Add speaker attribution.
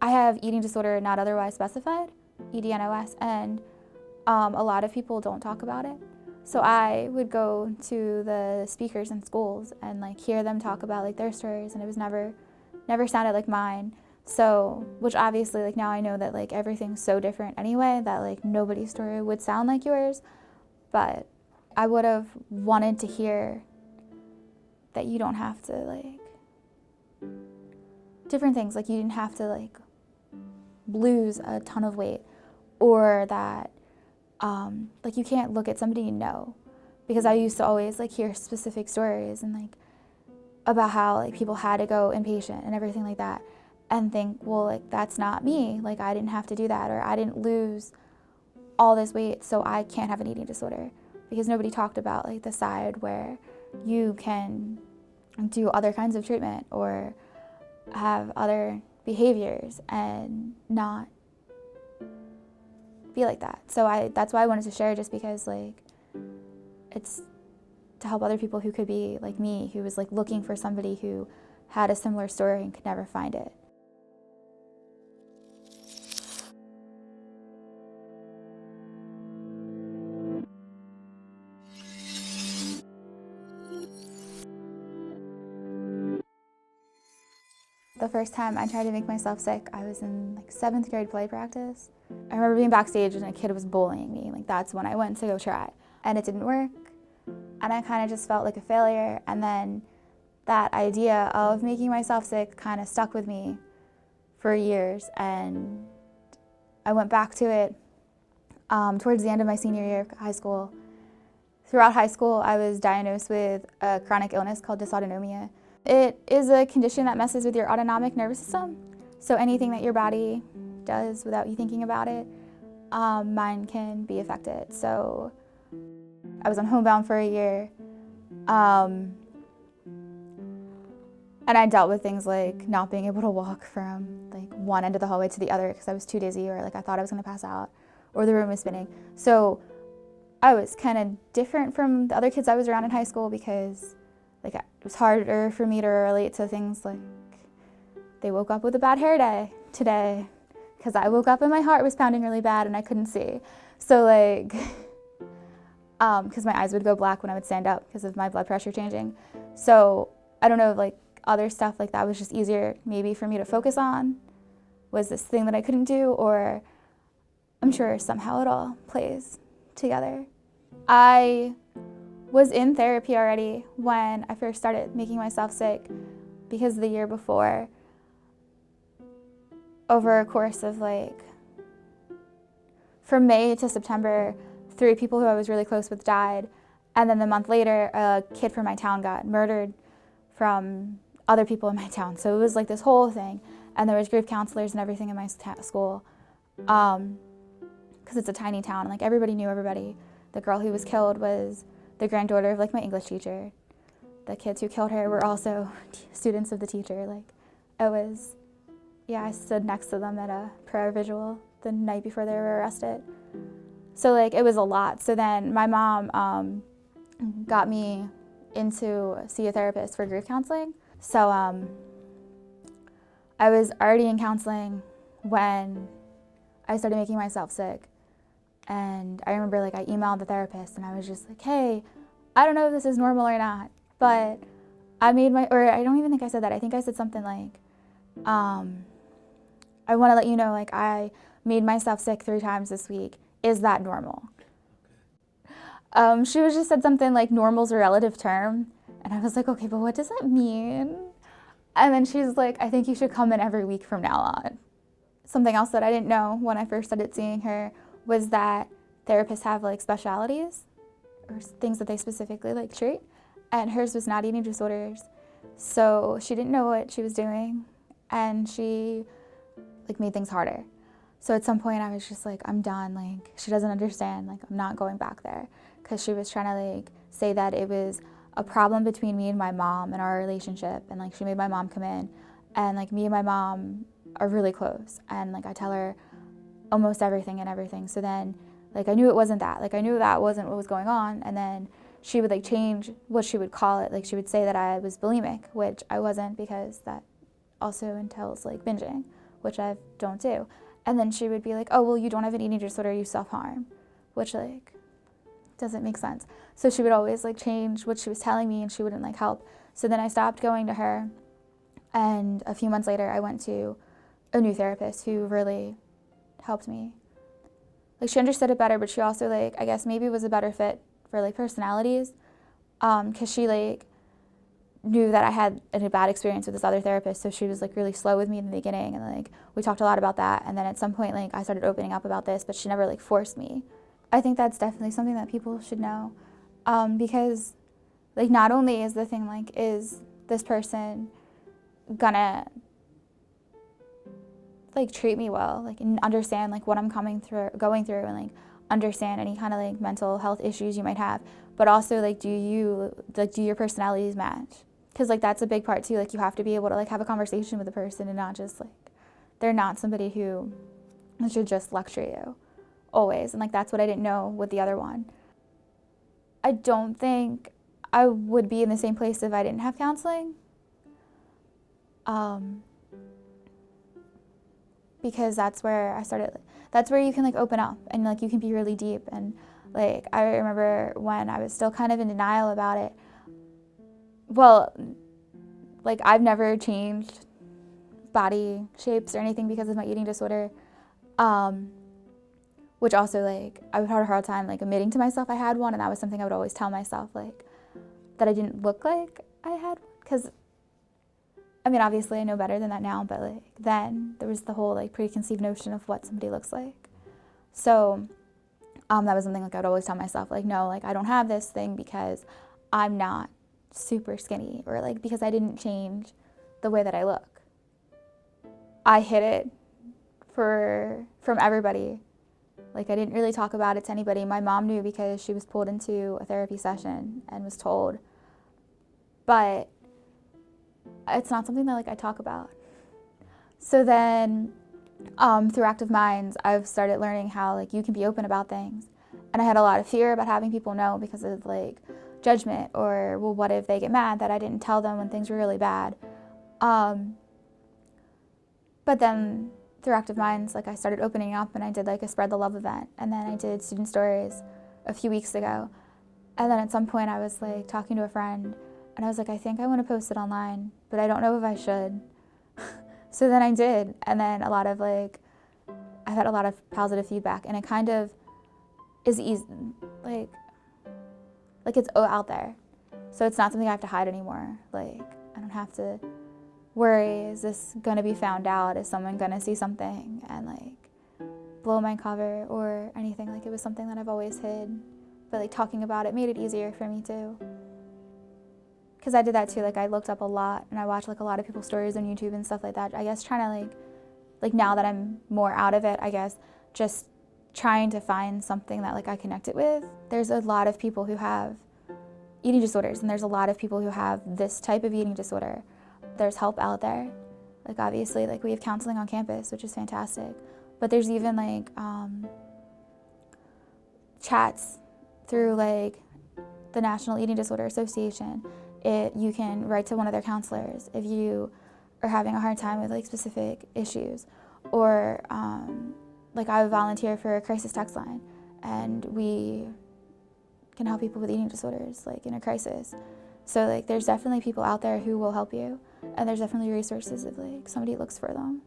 Speaker 1: I have eating disorder not otherwise specified, EDNOS, and a lot of people don't talk about it. So I would go to the speakers in schools and like hear them talk about like their stories, and it was never sounded like mine. So, which obviously like now I know that like everything's so different anyway, that like nobody's story would sound like yours, but I would have wanted to hear that you don't have to like, different things, like you didn't have to like lose a ton of weight, or that like you can't look at somebody and know, because I used to always like hear specific stories and like about how like people had to go inpatient and everything like that, and think, well, like that's not me, like I didn't have to do that, or I didn't lose all this weight, so I can't have an eating disorder, because nobody talked about like the side where you can do other kinds of treatment or have other behaviors and not be like that. So that's why I wanted to share, just because like it's to help other people who could be like me, who was like looking for somebody who had a similar story and could never find it. The first time I tried to make myself sick, I was in like 7th grade play practice. I remember being backstage and a kid was bullying me. Like that's when I went to go try, and it didn't work. And I kind of just felt like a failure. And then that idea of making myself sick kind of stuck with me for years. And I went back to it towards the end of my senior year of high school. Throughout high school, I was diagnosed with a chronic illness called dysautonomia. It is a condition that messes with your autonomic nervous system. So anything that your body does without you thinking about it, mine can be affected. So I was on homebound for a year, and I dealt with things like not being able to walk from like one end of the hallway to the other because I was too dizzy, or like I thought I was gonna pass out, or the room was spinning. So I was kind of different from the other kids I was around in high school, because like it was harder for me to relate to things like they woke up with a bad hair day today, because I woke up and my heart was pounding really bad and I couldn't see. So like, because my eyes would go black when I would stand up because of my blood pressure changing. So I don't know, like other stuff like that was just easier maybe for me to focus on, was this thing that I couldn't do, or I'm sure somehow it all plays together. I was in therapy already when I first started making myself sick, because the year before, over a course of like, from May to September, 3 people who I was really close with died. And then the month later, a kid from my town got murdered from other people in my town. So it was like this whole thing. And there was grief counselors and everything in my school. Because it's a tiny town, and like everybody knew everybody. The girl who was killed was the granddaughter of like my English teacher. The kids who killed her were also students of the teacher. Like it was, yeah, I stood next to them at a prayer vigil the night before they were arrested. So like it was a lot. So then my mom got me into see a therapist for grief counseling. So I was already in counseling when I started making myself sick. And I remember like I emailed the therapist and I was just like, hey, I don't know if this is normal or not, but I made or I don't even think I said that. I think I said something like, I want to let you know, like I made myself sick 3 times this week. Is that normal? She was just said something like normal's a relative term. And I was like, okay, but what does that mean? And then she's like, I think you should come in every week from now on. Something else that I didn't know when I first started seeing her was that therapists have like specialities or things that they specifically like treat. And hers was not eating disorders. So she didn't know what she was doing, and she like made things harder. So at some point I was just like, I'm done, like she doesn't understand, like I'm not going back there, because she was trying to like say that it was a problem between me and my mom and our relationship, and like she made my mom come in, and like me and my mom are really close, and like I tell her almost everything and everything. So then like I knew it wasn't that, like I knew that wasn't what was going on, and then she would like change what she would call it. Like she would say that I was bulimic, which I wasn't, because that also entails like binging, which I don't do. And then she would be like, oh, well, you don't have an eating disorder, you self-harm, which like doesn't make sense. So she would always like change what she was telling me and she wouldn't like help. So then I stopped going to her, and a few months later I went to a new therapist who really helped me. Like she understood it better, but she also like, I guess maybe was a better fit for like personalities, because she like knew that I had a bad experience with this other therapist, so she was like really slow with me in the beginning, and like we talked a lot about that, and then at some point like I started opening up about this, but she never like forced me. I think that's definitely something that people should know, because like not only is the thing like, is this person gonna like treat me well, like and understand like what I'm going through, and like understand any kind of like mental health issues you might have, but also like do your personalities match? Because like that's a big part too. Like you have to be able to like have a conversation with a person and not just like, they're not somebody who should just lecture you always. And like that's what I didn't know with the other one. I don't think I would be in the same place if I didn't have counseling. Because that's where you can like open up and like you can be really deep. And like I remember when I was still kind of in denial about it. Well, like I've never changed body shapes or anything because of my eating disorder, which also like I would have a hard time like admitting to myself I had one, and that was something I would always tell myself, like that I didn't look like I had, because I mean obviously I know better than that now, but like then there was the whole like preconceived notion of what somebody looks like. So that was something like I would always tell myself, like no, like I don't have this thing because I'm not super skinny, or like because I didn't change the way that I look. I hid it from everybody. Like I didn't really talk about it to anybody. My mom knew because she was pulled into a therapy session and was told, but it's not something that like I talk about. So then through Active Minds, I've started learning how like you can be open about things. And I had a lot of fear about having people know because of like judgment, or well, what if they get mad that I didn't tell them when things were really bad. But then through Active Minds, like I started opening up, and I did like a Spread the Love event, and then I did student stories a few weeks ago. And then at some point I was like talking to a friend, and I was like, I think I want to post it online, but I don't know if I should. So then I did, and then I've had a lot of positive feedback, and it kind of is easy, like it's out there. So it's not something I have to hide anymore. Like I don't have to worry, is this gonna be found out? Is someone gonna see something and like blow my cover or anything? Like it was something that I've always hid, but like talking about it made it easier for me too. Because I did that too, like I looked up a lot and I watched like a lot of people's stories on YouTube and stuff like that. I guess trying to like now that I'm more out of it, I guess just trying to find something that like I connected with. There's a lot of people who have eating disorders, and there's a lot of people who have this type of eating disorder. There's help out there. Like obviously like we have counseling on campus, which is fantastic, but there's even like chats through like the National Eating Disorder Association. You can write to one of their counselors if you are having a hard time with like specific issues, or like I volunteer for a crisis text line, and we can help people with eating disorders like in a crisis. So like there's definitely people out there who will help you, and there's definitely resources if like somebody looks for them.